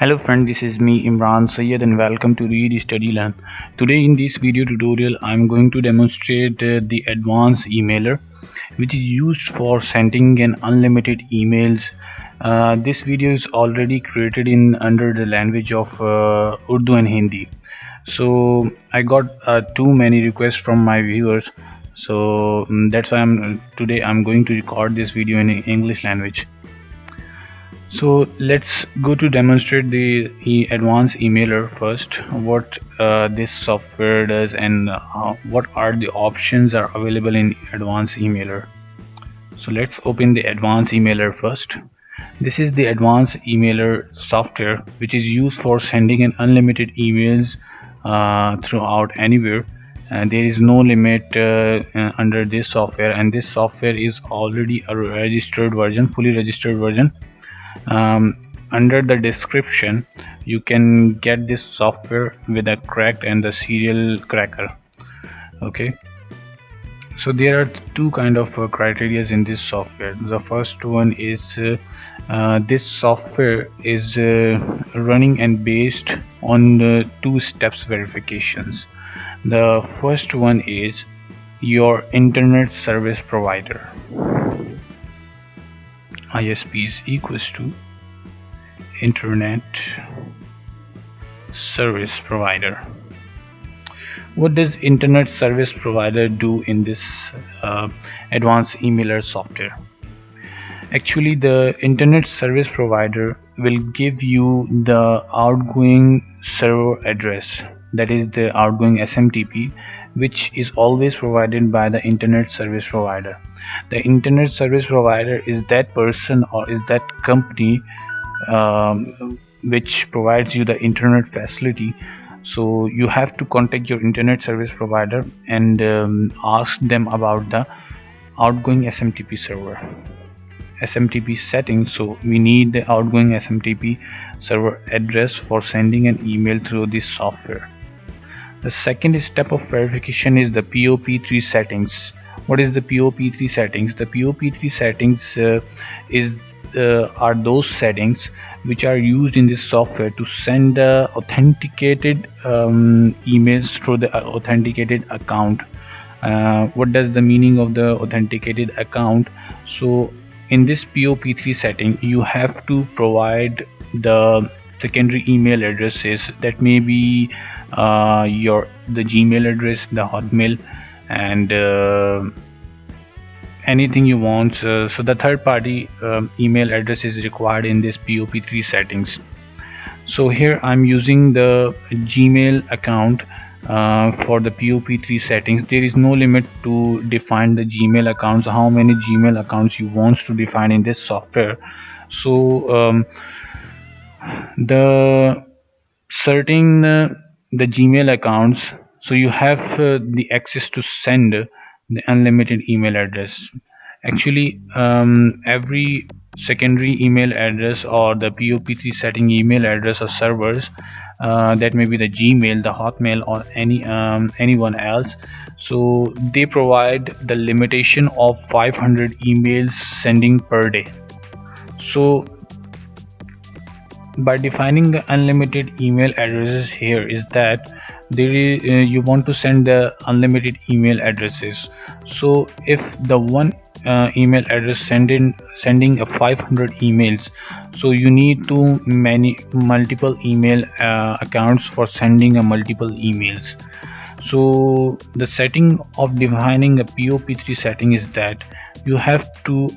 Hello friend, this is me Imran Sayyed and welcome to Read Study Learn. Today in this video tutorial I am going to demonstrate the advanced emailer which is used for sending an unlimited emails. This video is already created in under the language of Urdu and Hindi. So I got too many requests from my viewers, so that's why today I'm going to record this video in English language. So let's go to demonstrate the advanced emailer first, what this software does and what are the options are available in advanced emailer. So let's open the advanced emailer first. This is the advanced emailer software which is used for sending an unlimited emails throughout anywhere. There is no limit under this software, and this software is already a registered version, fully registered version. Under the description you can get this software with a cracked and the serial cracker. Okay, so there are two kind of criteria in this software. The first one is this software is running and based on two steps verifications. The first one is your internet service provider. ISP is equals to internet service provider. What does internet service provider do in this advanced emailer software? Actually, the internet service provider will give you the outgoing server address, that is the outgoing SMTP, which is always provided by the internet service provider. The internet service provider is that person or is that company which provides you the internet facility. So you have to contact your internet service provider and ask them about the outgoing SMTP server, SMTP settings. So we need the outgoing SMTP server address for sending an email through this software. The second step of verification is the Pop3 settings. What is the Pop3 settings? The Pop3 settings are those settings which are used in this software to send authenticated emails through the authenticated account. What does the meaning of the authenticated account? So in this Pop3 setting you have to provide the secondary email addresses, that may be the Gmail address, the Hotmail, and anything you want. So the third party email address is required in this Pop3 settings. So here I'm using the Gmail account for the Pop3 settings. There is no limit to define the Gmail accounts, how many Gmail accounts you want to define in this software. So the certain the Gmail accounts, so you have the access to send the unlimited email address. Actually every secondary email address or the Pop3 setting email address or servers, that may be the Gmail, the Hotmail, or anyone else, so they provide the limitation of 500 emails sending per day. So by defining the unlimited email addresses here is that there is you want to send the unlimited email addresses. So if the one email address sending a 500 emails, so you need to multiple email accounts for sending a multiple emails. So the setting of defining a Pop3 setting is that you have to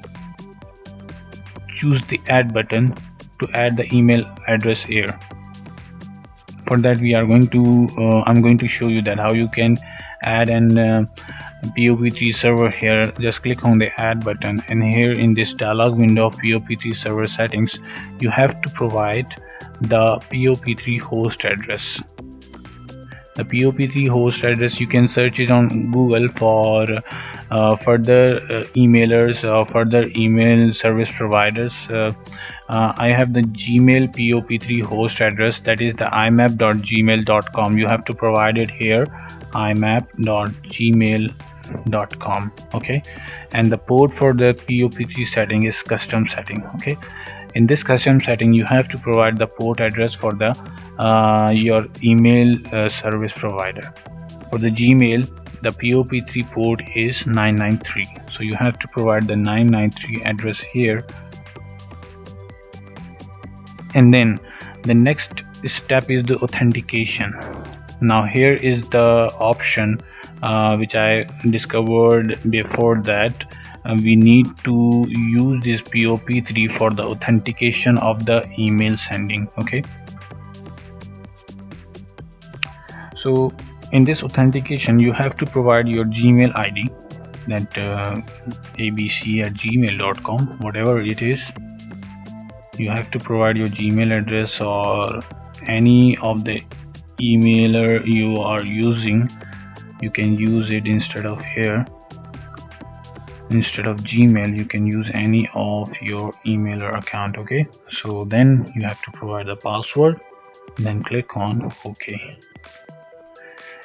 choose the add button to add the email address here. For that we are going to I'm going to show you that how you can add an Pop3 server here. Just click on the add button, and here in this dialog window of Pop3 server settings you have to provide the Pop3 host address. The Pop3 host address you can search it on Google for further emailers or further email service providers. I have the Gmail Pop3 host address, that is the imap.gmail.com. you have to provide it here, imap.gmail.com. okay, and the port for the Pop3 setting is custom setting. Okay, In this custom setting, you have to provide the port address for the your email service provider. For the Gmail, the POP3 port is 993, so you have to provide the 993 address here. And then the next step is the authentication. Now here is the option which I discovered before that we need to use this POP3 for the authentication of the email sending. Okay, so in this authentication you have to provide your Gmail ID, that abc@gmail.com, whatever it is. You have to provide your Gmail address or any of the emailer you are using. You can use it instead of here. Instead of Gmail, you can use any of your emailer account. Okay, so then you have to provide the password, then click on OK.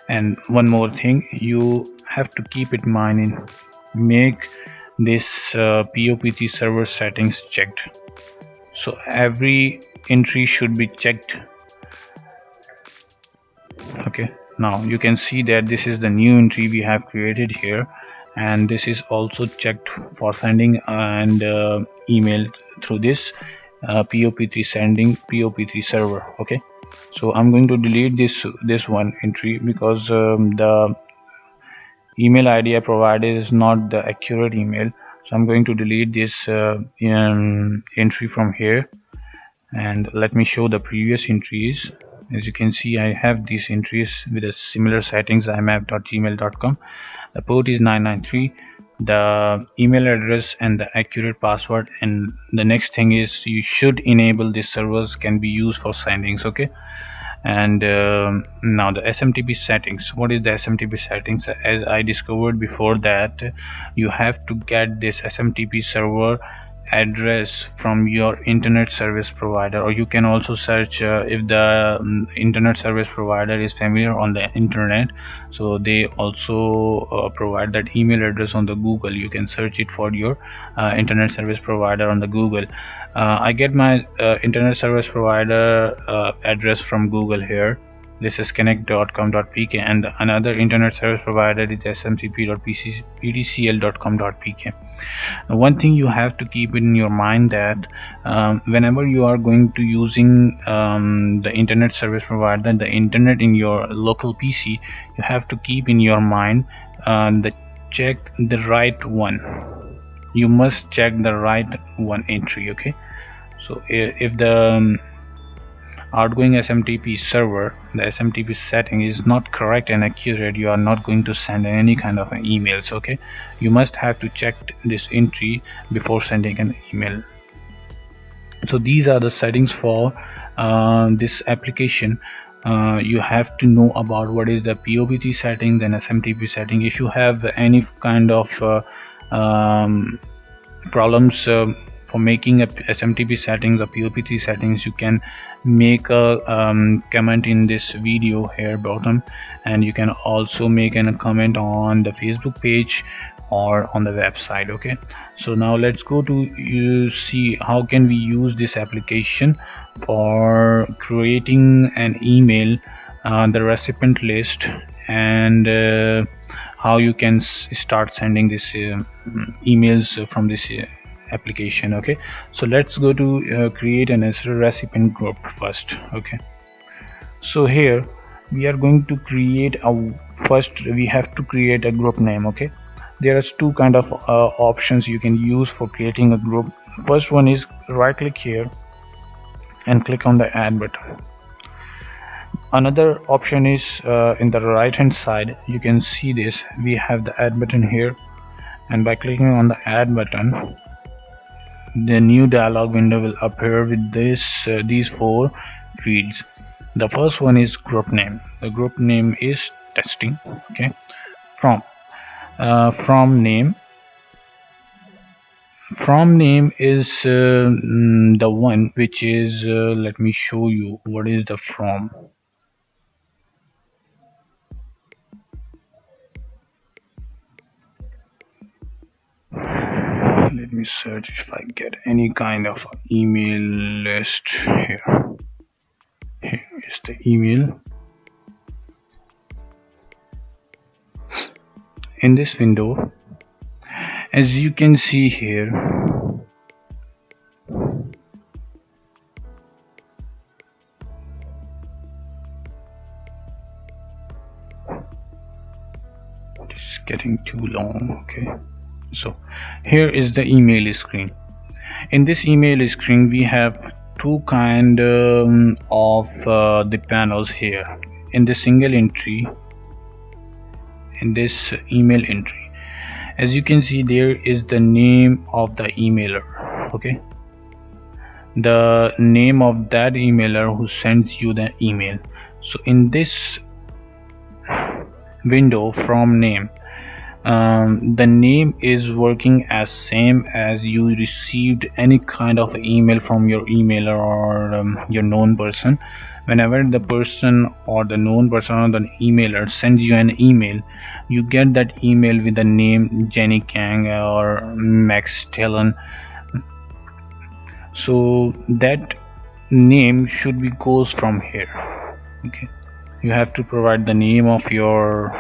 And one more thing you have to keep in mind, in make this POP3 server settings checked. So every entry should be checked. Okay, now you can see that this is the new entry we have created here, and this is also checked for sending and email through this POP3 sending POP3 server. Okay, so I'm going to delete this one entry because the email ID I provided is not the accurate email. So I'm going to delete this entry from here, and let me show the previous entries. As you can see, I have these entries with a similar settings, imap.gmail.com. The port is 993, the email address and the accurate password, and the next thing is you should enable these servers can be used for sendings. Okay, and now the SMTP settings. What is the SMTP settings? As I discovered before that you have to get this SMTP server address from your internet service provider, or you can also search if the internet service provider is familiar on the internet, so they also provide that email address on the Google. You can search it for your internet service provider on the Google. I get my internet service provider address from Google here. This is connect.com.pk, and another internet service provider is smtp.pdcl.com.pk. One thing you have to keep in your mind that whenever you are going to using the internet service provider, the internet in your local PC, you have to keep in your mind the check the right one. You must check the right one entry. Okay, so if the outgoing SMTP server, the SMTP setting is not correct and accurate, you are not going to send any kind of emails. Okay, you must have to check this entry before sending an email. So these are the settings for this application. You have to know about what is the POP3 settings and SMTP setting. If you have any kind of problems for making a SMTP settings or POP3 settings, you can make a comment in this video here bottom, and you can also make a comment on the Facebook page or on the website. Okay, so now let's go to see how can we use this application for creating an email, the recipient list, and how you can start sending this emails from this application. Okay, so let's go to create an recipient group first. Okay, so here we are going to create a first we have to create a group name. Okay, there are two kind of options you can use for creating a group. First one is right click here and click on the add button. Another option is in the right hand side. You can see this, we have the add button here, and by clicking on the add button, the new dialog window will appear with these four fields. The first one is group name. The group name is testing. Okay, from name is the one which is let me show you what is the from. let me search if I get any kind of email list here. Here is the email. In this window, as you can see here, it's getting too long. Okay, so here is the email screen. In this email screen, we have two kind of the panels here. In the single entry, in this email entry, as you can see, there is the name of the emailer. Okay, the name of that emailer who sends you the email. So in this window from name, the name is working as same as you received any kind of email from your emailer or your known person. Whenever the person or the known person or the emailer sends you an email, you get that email with the name Jenny Kang or Max Talon. So that name should be goes from here. Okay, you have to provide the name of your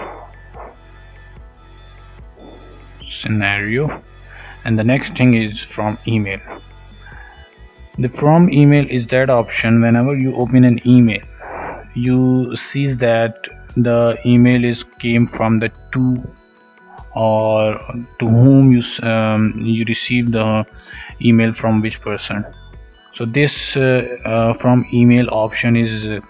scenario, and the next thing is from email. The from email is that option. Whenever you open an email, you see that the email is came from the to or to whom you received the email from which person. So this from email option is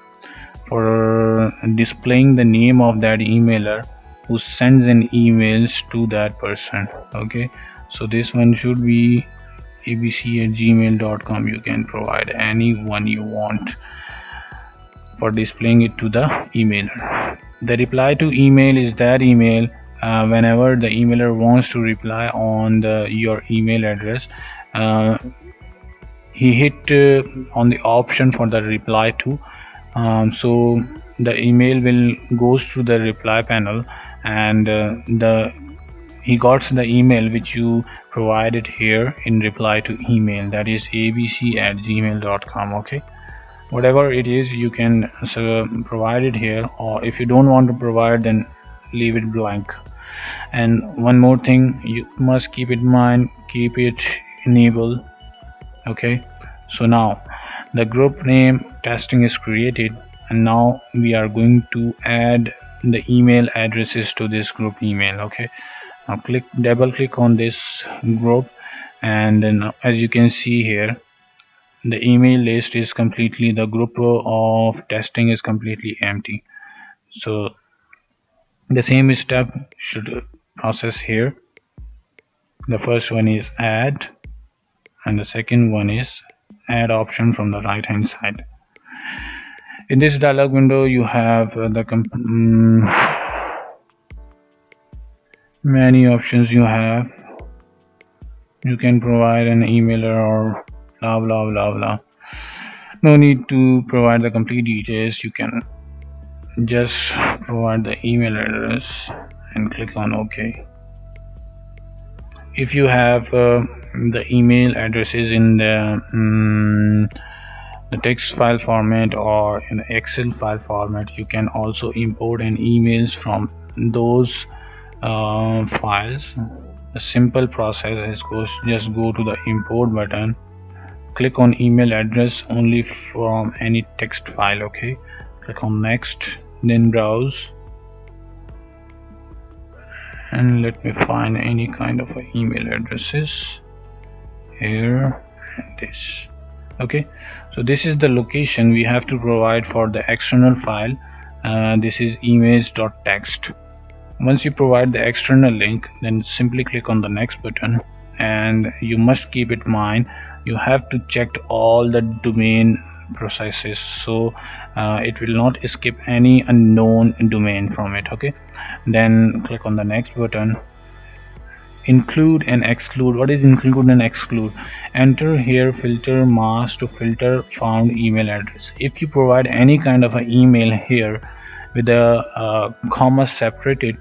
for displaying the name of that emailer who sends an emails to that person. Okay, so this one should be abc@gmail.com. you can provide any one you want for displaying it to the emailer. The reply to email is that email whenever the emailer wants to reply on your email address, he hit on the option for the reply to, so the email will goes to the reply panel, and he got the email which you provided here in reply to email, that is abc@gmail.com. okay, whatever it is you can provide it here, or if you don't want to provide, then leave it blank. And one more thing you must keep in mind, keep it enabled. Okay, so now the group name testing is created, and now we are going to add the email addresses to this group email. Okay, now double click on this group, and then as you can see here, the email list is completely, the group of testing is completely empty. So the same step should process here. The first one is add, and the second one is add option from the right hand side. In this dialog window, you have many options you have. You can provide an emailer or blah blah blah blah. No need to provide the complete details. You can just provide the email address and click on OK. If you have the email addresses in the text file format or in the Excel file format, you can also import an emails from those files. A simple process is just go to the import button, click on email address only from any text file. Okay, click on next, then browse, and let me find any kind of email addresses here and this. Okay, so this is the location we have to provide for the external file. This is image.txt. Once you provide the external link, then simply click on the next button, and you must keep in mind you have to check all the domain processes, so it will not skip any unknown domain from it. Okay, then click on the next button. Include and exclude. What is include and exclude? Enter here filter mask to filter found email address. If you provide any kind of an email here with a comma separated,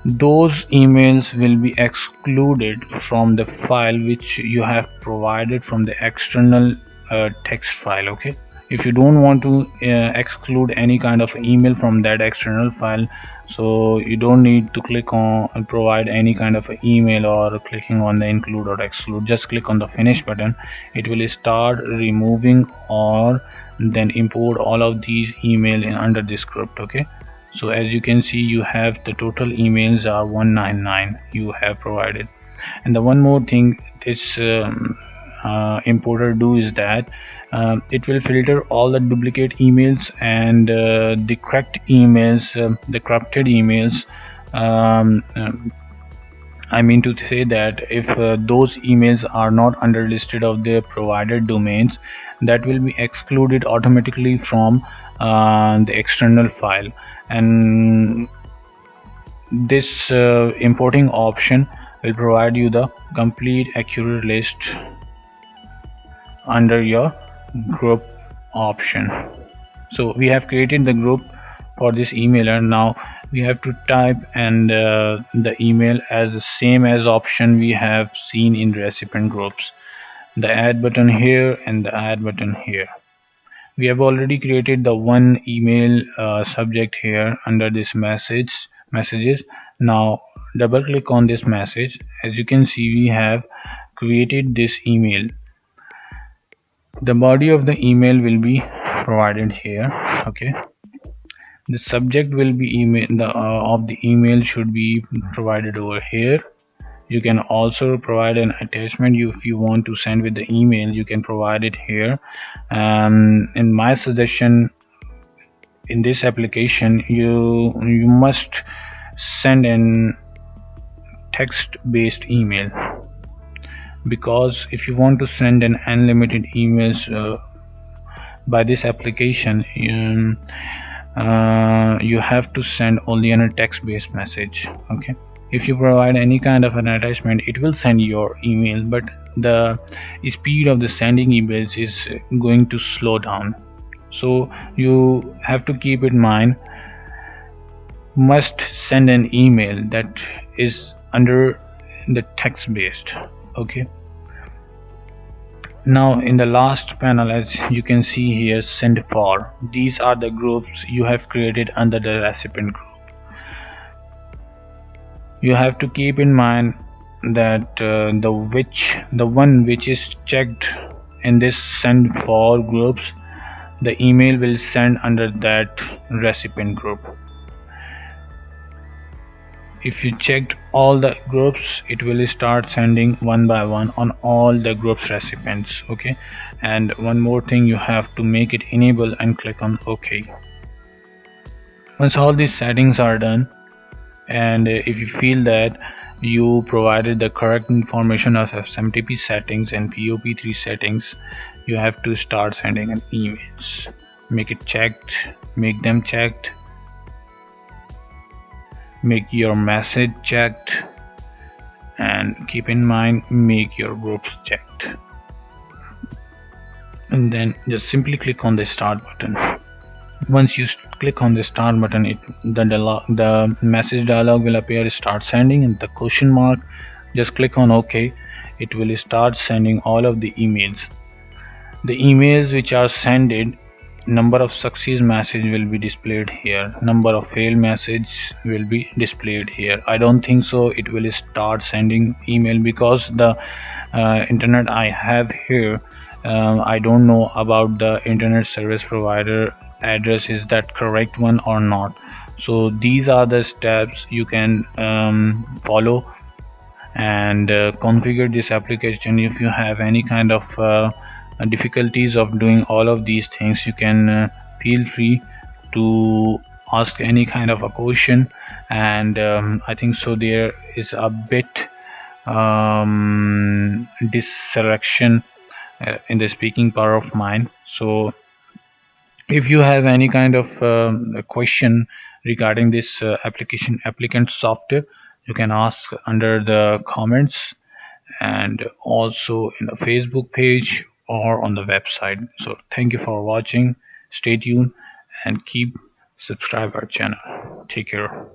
those emails will be excluded from the file which you have provided from the external text file. Okay, if you don't want to exclude any kind of email from that external file, so you don't need to click on and provide any kind of email or clicking on the include or exclude. Just click on the finish button. It will start removing or then import all of these email in under this script. Okay, so as you can see, you have the total emails are 199 you have provided. And the one more thing this importer do is that it will filter all the duplicate emails and the correct emails, the corrupted emails. I mean to say that if those emails are not under listed of their provided domains, that will be excluded automatically from the external file. And this importing option will provide you the complete accurate list under your group option. So we have created the group for this emailer. Now we have to type and the email as the same as option we have seen in recipient groups, the add button here and the add button here. We have already created the one email subject here under this messages. Now double click on this message. As you can see, we have created this email. The body of the email will be provided here. Okay, the subject will be email, the of the email should be provided over here. You can also provide an attachment. If you want to send with the email, you can provide it here. In my suggestion, in this application, you must send an text based email, because if you want to send an unlimited emails by this application, you have to send only a text based message. Okay, if you provide any kind of an attachment, it will send your email, but the speed of the sending emails is going to slow down. So you have to keep in mind, must send an email that is under the text based. Okay, now in the last panel, as you can see here, send for, these are the groups you have created under the recipient group. You have to keep in mind that the one which is checked in this send for groups, the email will send under that recipient group. If you checked all the groups, it will start sending one by one on all the groups recipients. Okay, and one more thing, you have to make it enable and click on OK. Once all these settings are done, and if you feel that you provided the correct information of Smtp settings and Pop3 settings, you have to start sending an emails. Make it checked, make them checked, make your message checked, and keep in mind, make your groups checked. And then just simply click on the start button. Once you click on the start button, the message dialog will appear, start sending, and the question mark, just click on OK. It will start sending all of the emails. The emails which are sended, number of success message will be displayed here, number of failed message will be displayed here. I don't think so it will start sending email, because the internet I have here, I don't know about the internet service provider address, is that correct one or not. So these are the steps you can follow and configure this application. If you have any kind of difficulties of doing all of these things, you can feel free to ask any kind of a question. And I think so there is a bit disselection in the speaking power of mine. So if you have any kind of question regarding this applicant software, you can ask under the comments, and also in the Facebook page or on the website. So thank you for watching. Stay tuned and keep subscribe our channel. Take care.